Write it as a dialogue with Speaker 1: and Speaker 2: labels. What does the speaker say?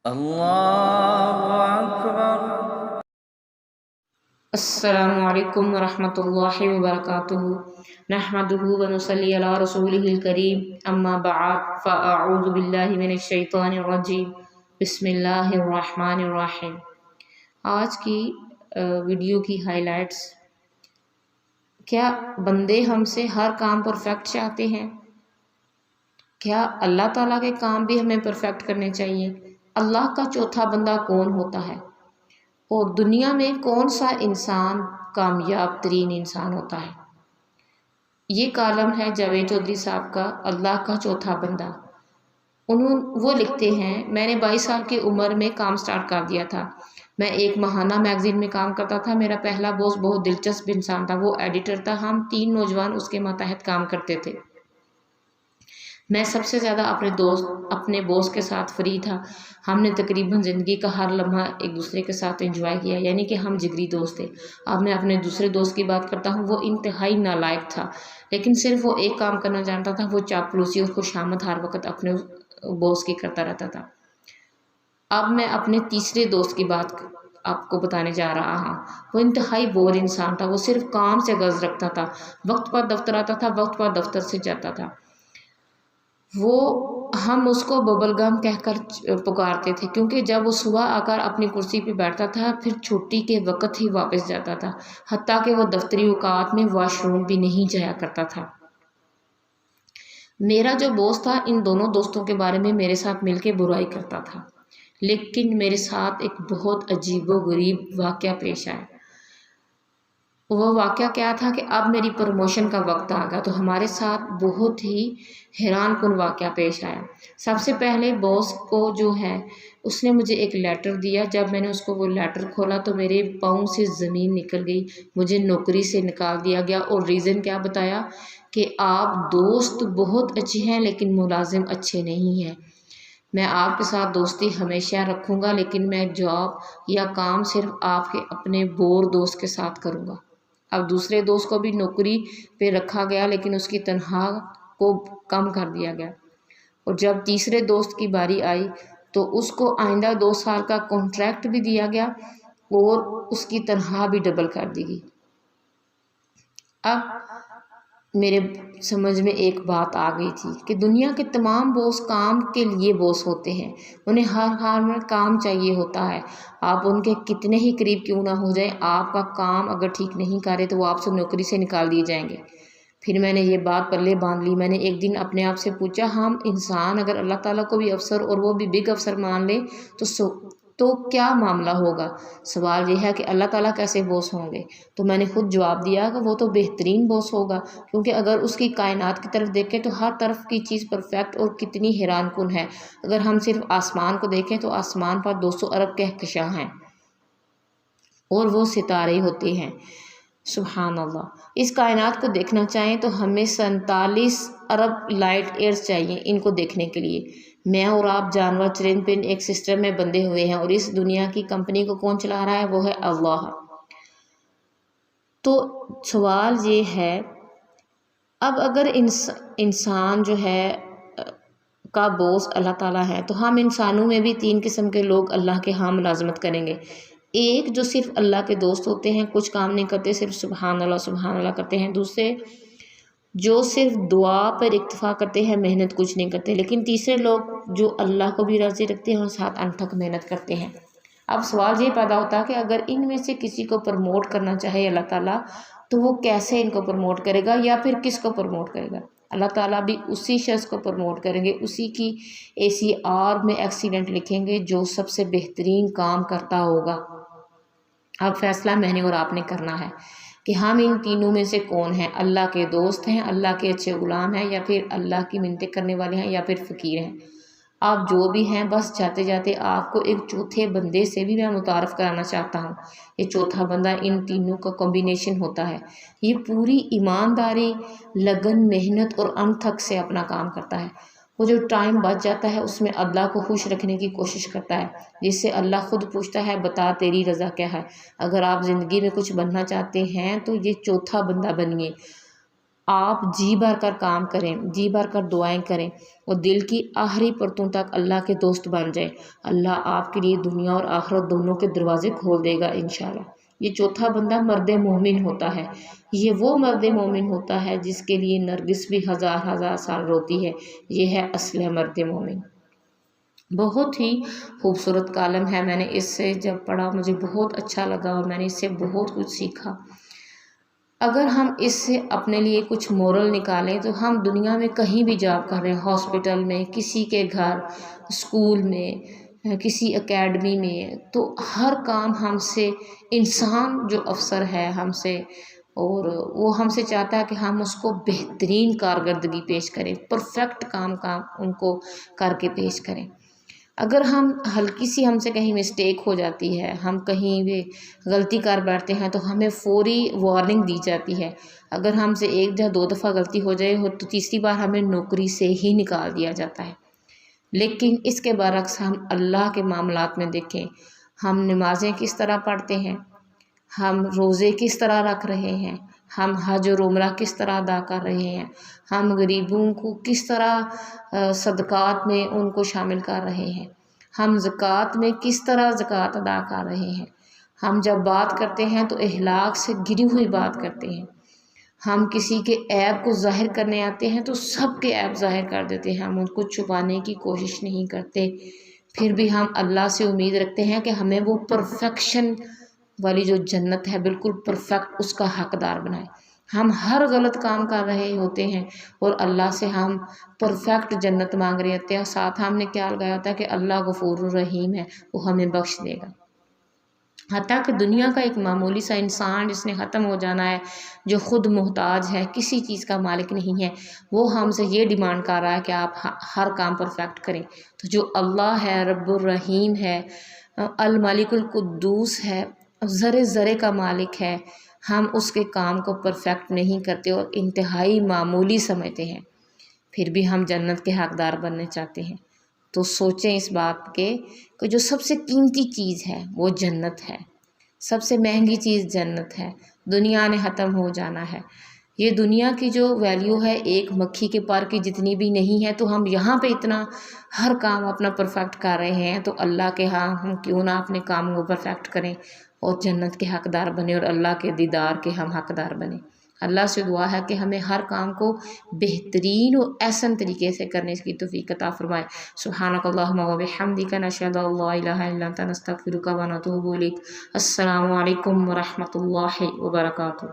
Speaker 1: اللہ اکبر۔
Speaker 2: السلام علیکم ورحمۃ اللہ وبرکاتہ، نحمدہ ونصلی علی رسولہ الکریم، اما بعد فاعوذ باللہ من الشیطان الرجیم، بسم اللہ الرحمن الرحیم۔ آج کی ویڈیو کی ہائی لائٹس: کیا بندے ہم سے ہر کام پرفیکٹ چاہتے ہیں؟ کیا اللہ تعالیٰ کے کام بھی ہمیں پرفیکٹ کرنے چاہیے؟ اللہ کا چوتھا بندہ کون ہوتا ہے؟ اور دنیا میں کون سا انسان کامیاب ترین انسان ہوتا ہے؟ یہ کالم ہے جاوید چودھری صاحب کا، اللہ کا چوتھا بندہ۔ وہ لکھتے ہیں، میں نے 22 سال کی عمر میں کام سٹارٹ کر دیا تھا۔ میں ایک ماہانہ میگزین میں کام کرتا تھا۔ میرا پہلا باس بہت دلچسپ انسان تھا، وہ ایڈیٹر تھا۔ ہم 3 نوجوان اس کے ماتحت کام کرتے تھے۔ میں سب سے زیادہ اپنے باس کے ساتھ فری تھا۔ ہم نے تقریباً زندگی کا ہر لمحہ ایک دوسرے کے ساتھ انجوائے کیا، یعنی کہ ہم جگری دوست تھے۔ اب میں اپنے دوسرے دوست کی بات کرتا ہوں۔ وہ انتہائی نالائق تھا، لیکن صرف وہ ایک کام کرنا جانتا تھا، وہ چاپلوسی اور خوشامد ہر وقت اپنے باس کی کرتا رہتا تھا۔ اب میں اپنے تیسرے دوست کی بات آپ کو بتانے جا رہا ہوں۔ وہ انتہائی بور انسان تھا۔ وہ صرف کام سے غرض رکھتا تھا، وقت پر دفتر آتا تھا، وقت پر دفتر سے جاتا تھا۔ ہم اس کو ببل گم کہہ کر پکارتے تھے، کیونکہ جب وہ صبح آ کر اپنی کرسی پہ بیٹھتا تھا پھر چھٹی کے وقت ہی واپس جاتا تھا، حتیٰ کہ وہ دفتری اوقات میں واش روم بھی نہیں جایا کرتا تھا۔ میرا جو باس تھا ان دونوں دوستوں کے بارے میں میرے ساتھ مل کے برائی کرتا تھا، لیکن میرے ساتھ ایک بہت عجیب و غریب واقعہ پیش آیا۔ وہ واقعہ کیا تھا کہ اب میری پروموشن کا وقت آ گیا تو ہمارے ساتھ بہت ہی حیران کن واقعہ پیش آیا۔ سب سے پہلے باس کو جو ہے اس نے مجھے ایک لیٹر دیا۔ جب میں نے اس کو وہ لیٹر کھولا تو میرے پاؤں سے زمین نکل گئی۔ مجھے نوکری سے نکال دیا گیا، اور ریزن کیا بتایا کہ آپ دوست بہت اچھے ہیں لیکن ملازم اچھے نہیں ہیں۔ میں آپ کے ساتھ دوستی ہمیشہ رکھوں گا، لیکن میں جاب یا کام صرف آپ کے اپنے بور دوست کے ساتھ کروں گا۔ اب دوسرے دوست کو بھی نوکری پہ رکھا گیا، لیکن اس کی تنخواہ کو کم کر دیا گیا، اور جب تیسرے دوست کی باری آئی تو اس کو آئندہ 2 سال کا کانٹریکٹ بھی دیا گیا اور اس کی تنخواہ بھی ڈبل کر دی گئی۔ اب میرے سمجھ میں ایک بات آ گئی تھی کہ دنیا کے تمام باس کام کے لیے باس ہوتے ہیں، انہیں ہر حال میں کام چاہیے ہوتا ہے۔ آپ ان کے کتنے ہی قریب کیوں نہ ہو جائیں، آپ کا کام اگر ٹھیک نہیں کرے تو وہ آپ سے نوکری سے نکال دیے جائیں گے۔ پھر میں نے یہ بات پلے باندھ لی۔ میں نے ایک دن اپنے آپ سے پوچھا، ہم انسان اگر اللہ تعالیٰ کو بھی افسر اور وہ بھی بگ افسر مان لے تو کیا معاملہ ہوگا؟ سوال یہ ہے کہ اللہ تعالیٰ کیسے باس ہوں گے؟ تو میں نے خود جواب دیا کہ وہ تو بہترین باس ہوگا، کیونکہ اگر اس کی کائنات کی طرف دیکھیں تو ہر طرف کی چیز پرفیکٹ اور کتنی حیران کن ہے۔ اگر ہم صرف آسمان کو دیکھیں تو آسمان پر 200 ارب کہکشاں ہیں اور وہ ستارے ہوتے ہیں۔ سبحان اللہ۔ اس کائنات کو دیکھنا چاہیں تو ہمیں 47 ارب لائٹ ایئرز چاہیے ان کو دیکھنے کے لیے۔ میں اور آپ جانور چرند پرند ایک سسٹم میں بندھے ہوئے ہیں، اور اس دنیا کی کمپنی کو کون چلا رہا ہے؟ وہ ہے اللہ۔ تو سوال یہ ہے، اب اگر انسان جو ہے کا باس اللہ تعالیٰ ہے تو ہم انسانوں میں بھی 3 قسم کے لوگ اللہ کے ہاں ملازمت کریں گے۔ ایک جو صرف اللہ کے دوست ہوتے ہیں، کچھ کام نہیں کرتے، صرف سبحان اللہ کرتے ہیں۔ دوسرے جو صرف دعا پر اکتفا کرتے ہیں، محنت کچھ نہیں کرتے۔ لیکن تیسرے لوگ جو اللہ کو بھی راضی رکھتے ہیں اور ساتھ انتھک محنت کرتے ہیں۔ اب سوال یہ پیدا ہوتا ہے کہ اگر ان میں سے کسی کو پروموٹ کرنا چاہے اللہ تعالیٰ تو وہ کیسے ان کو پروموٹ کرے گا، یا پھر کس کو پروموٹ کرے گا؟ اللہ تعالیٰ بھی اسی شخص کو پروموٹ کریں گے، اسی کی ACR میں ایکسیلنٹ لکھیں گے جو سب سے بہترین کام کرتا ہوگا۔ اب فیصلہ میں نے اور آپ نے کرنا ہے کہ ہم ان تینوں میں سے کون ہیں؟ اللہ کے دوست ہیں، اللہ کے اچھے غلام ہیں، یا پھر اللہ کی منتیں کرنے والے ہیں، یا پھر فقیر ہیں؟ آپ جو بھی ہیں، بس جاتے جاتے آپ کو ایک چوتھے بندے سے بھی میں متعارف کرانا چاہتا ہوں۔ یہ چوتھا بندہ ان تینوں کا کمبینیشن ہوتا ہے۔ یہ پوری ایمانداری، لگن، محنت اور انتھک سے اپنا کام کرتا ہے۔ وہ جو ٹائم بچ جاتا ہے اس میں اللہ کو خوش رکھنے کی کوشش کرتا ہے، جس سے اللہ خود پوچھتا ہے، بتا تیری رضا کیا ہے؟ اگر آپ زندگی میں کچھ بننا چاہتے ہیں تو یہ چوتھا بندہ بنیے۔ آپ جی بھر کر کام کریں، جی بھر کر دعائیں کریں اور دل کی آخری پرتوں تک اللہ کے دوست بن جائیں، اللہ آپ کے لیے دنیا اور آخرت دونوں کے دروازے کھول دے گا انشاءاللہ۔ یہ چوتھا بندہ مرد مومن ہوتا ہے۔ یہ وہ مرد مومن ہوتا ہے جس کے لیے نرگس بھی ہزار ہزار سال روتی ہے۔ یہ ہے اصل مرد مومن۔ بہت ہی خوبصورت کالم ہے، میں نے اس سے جب پڑھا مجھے بہت اچھا لگا اور میں نے اس سے بہت کچھ سیکھا۔ اگر ہم اس سے اپنے لیے کچھ مورل نکالیں تو ہم دنیا میں کہیں بھی جاب کر رہے ہیں، ہاسپٹل میں، کسی کے گھر، اسکول میں، کسی اکیڈمی میں، تو ہر کام ہم سے انسان جو افسر ہے ہم سے، اور وہ ہم سے چاہتا ہے کہ ہم اس کو بہترین کارکردگی پیش کریں، پرفیکٹ کام ان کو کر کے پیش کریں۔ اگر ہم ہلکی سی ہم سے کہیں مسٹیک ہو جاتی ہے، ہم کہیں بھی غلطی کر بیٹھتے ہیں تو ہمیں فوری وارننگ دی جاتی ہے۔ اگر ہم سے ایک یا دو دفعہ غلطی ہو جائے تو تیسری بار ہمیں نوکری سے ہی نکال دیا جاتا ہے۔ لیکن اس کے برعکس ہم اللہ کے معاملات میں دیکھیں، ہم نمازیں کس طرح پڑھتے ہیں، ہم روزے کس طرح رکھ رہے ہیں، ہم حج اور عمرہ کس طرح ادا کر رہے ہیں، ہم غریبوں کو کس طرح صدقات میں ان کو شامل کر رہے ہیں، ہم زکوٰۃ میں کس طرح زکوٰۃ ادا کر رہے ہیں۔ ہم جب بات کرتے ہیں تو اخلاق سے گری ہوئی بات کرتے ہیں۔ ہم کسی کے عیب کو ظاہر کرنے آتے ہیں تو سب کے عیب ظاہر کر دیتے ہیں، ہم ان کو چھپانے کی کوشش نہیں کرتے۔ پھر بھی ہم اللہ سے امید رکھتے ہیں کہ ہمیں وہ پرفیکشن والی جو جنت ہے بالکل پرفیکٹ اس کا حقدار بنائے۔ ہم ہر غلط کام کر رہے ہوتے ہیں اور اللہ سے ہم پرفیکٹ جنت مانگ رہے ہوتے ہیں، اور ساتھ ہم نے کیا لگایا ہوتا ہے کہ اللہ غفور الرحیم ہے، وہ ہمیں بخش دے گا۔ حتیٰ کہ دنیا کا ایک معمولی سا انسان جس نے ختم ہو جانا ہے، جو خود محتاج ہے، کسی چیز کا مالک نہیں ہے، وہ ہم سے یہ ڈیمانڈ کر رہا ہے کہ آپ ہر کام پرفیکٹ کریں۔ تو جو اللہ ہے، رب الرحیم ہے، الملک القدوس ہے، ذرے ذرے کا مالک ہے، ہم اس کے کام کو پرفیکٹ نہیں کرتے اور انتہائی معمولی سمجھتے ہیں، پھر بھی ہم جنت کے حقدار بننے چاہتے ہیں۔ تو سوچیں اس بات کے کہ جو سب سے قیمتی چیز ہے وہ جنت ہے، سب سے مہنگی چیز جنت ہے، دنیا نے ختم ہو جانا ہے۔ یہ دنیا کی جو ویلیو ہے ایک مکھی کے پر کی جتنی بھی نہیں ہے، تو ہم یہاں پہ اتنا ہر کام اپنا پرفیکٹ کر رہے ہیں، تو اللہ کے ہاں ہم کیوں نہ اپنے کام کو پرفیکٹ کریں اور جنت کے حقدار بنے اور اللہ کے دیدار کے ہم حقدار بنیں۔ اللہ سے دعا ہے کہ ہمیں ہر کام کو بہترین اور احسن طریقے سے کرنے کی توفیق عطا فرمائے۔ سبحانک اللہم و بحمدک، نشہد ان لا الہ الا انت، نستغفرک و نتوب الیک۔ السلام علیکم ورحمۃ اللہ وبرکاتہ۔